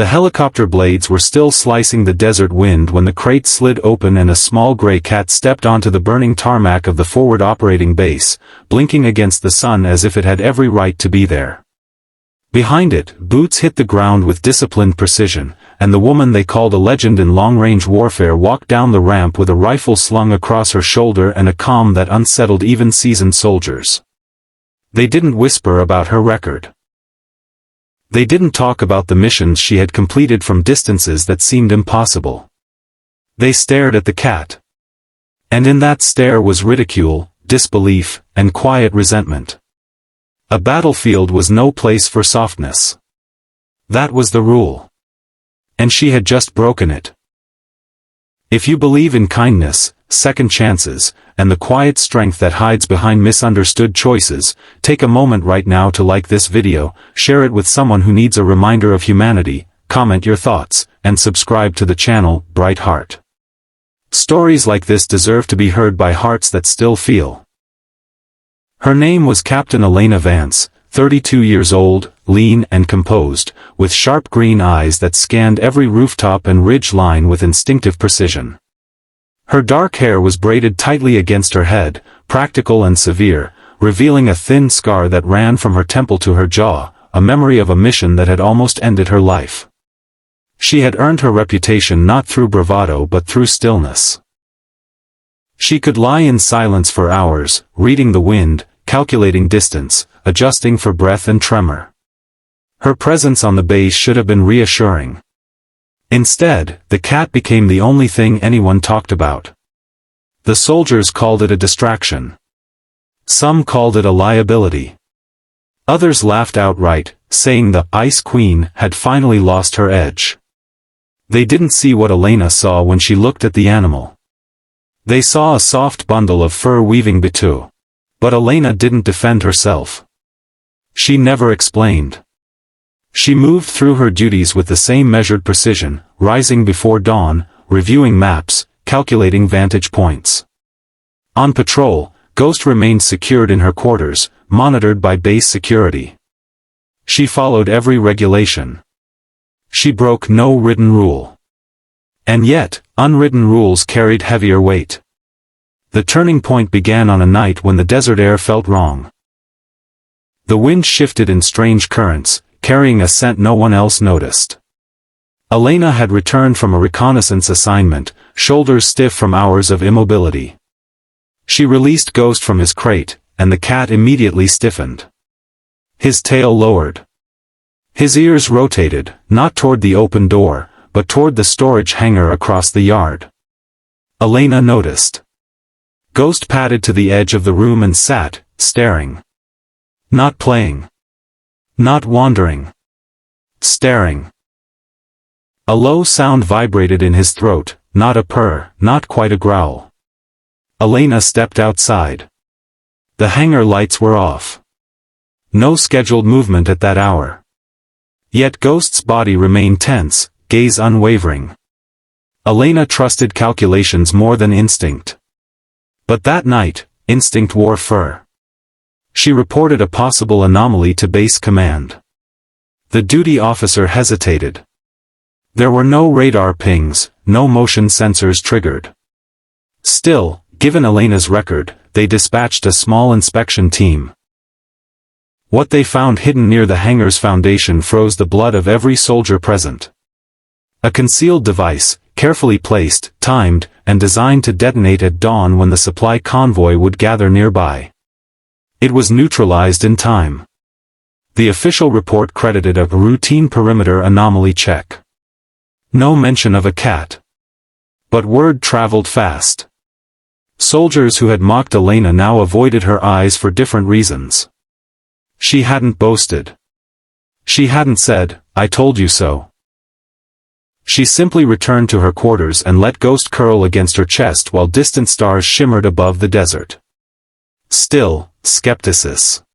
The helicopter blades were still slicing the desert wind when the crate slid open and a small gray cat stepped onto the burning tarmac of the forward operating base, blinking against the sun as if it had every right to be there. Behind it, boots hit the ground with disciplined precision, and the woman they called a legend in long-range warfare walked down the ramp with a rifle slung across her shoulder and a calm that unsettled even seasoned soldiers. They didn't whisper about her record. They didn't talk about the missions she had completed from distances that seemed impossible. They stared at the cat. And in that stare was ridicule, disbelief, and quiet resentment. A battlefield was no place for softness. That was the rule. And she had just broken it. If you believe in kindness, second chances, and the quiet strength that hides behind misunderstood choices, take a moment right now to like this video, share it with someone who needs a reminder of humanity, comment your thoughts, and subscribe to the channel, Bright Heart. Stories like this deserve to be heard by hearts that still feel. Her name was Captain Elena Vance, 32 years old, lean and composed, with sharp green eyes that scanned every rooftop and ridge line with instinctive precision. Her dark hair was braided tightly against her head, practical and severe, revealing a thin scar that ran from her temple to her jaw, a memory of a mission that had almost ended her life. She had earned her reputation not through bravado but through stillness. She could lie in silence for hours, reading the wind, calculating distance, adjusting for breath and tremor. Her presence on the base should have been reassuring. Instead, the cat became the only thing anyone talked about. The soldiers called it a distraction. Some called it a liability. Others laughed outright, saying the Ice Queen had finally lost her edge. They didn't see what Elena saw when she looked at the animal. They saw a soft bundle of fur-weaving batuu. But Elena didn't defend herself. She never explained. She moved through her duties with the same measured precision, rising before dawn, reviewing maps, calculating vantage points. On patrol, Ghost remained secured in her quarters, monitored by base security. She followed every regulation. She broke no written rule. And yet, unwritten rules carried heavier weight. The turning point began on a night when the desert air felt wrong. The wind shifted in strange currents, carrying a scent no one else noticed. Elena had returned from a reconnaissance assignment, shoulders stiff from hours of immobility. She released Ghost from his crate, and the cat immediately stiffened. His tail lowered. His ears rotated, not toward the open door, but toward the storage hangar across the yard. Elena noticed. Ghost padded to the edge of the room and sat, staring. Not playing. Not wandering. Staring. A low sound vibrated in his throat, not a purr, not quite a growl. Elena stepped outside. The hangar lights were off. No scheduled movement at that hour. Yet Ghost's body remained tense, gaze unwavering. Elena trusted calculations more than instinct. But that night, instinct wore fur. She reported a possible anomaly to base command. The duty officer hesitated. There were no radar pings, no motion sensors triggered. Still, given Elena's record, they dispatched a small inspection team. What they found hidden near the hangar's foundation froze the blood of every soldier present. A concealed device, carefully placed, timed, and designed to detonate at dawn when the supply convoy would gather nearby. It was neutralized in time. The official report credited a routine perimeter anomaly check. No mention of a cat. But word traveled fast. Soldiers who had mocked Elena now avoided her eyes for different reasons. She hadn't boasted. She hadn't said, "I told you so." She simply returned to her quarters and let Ghost curl against her chest while distant stars shimmered above the desert. Still, skepticism.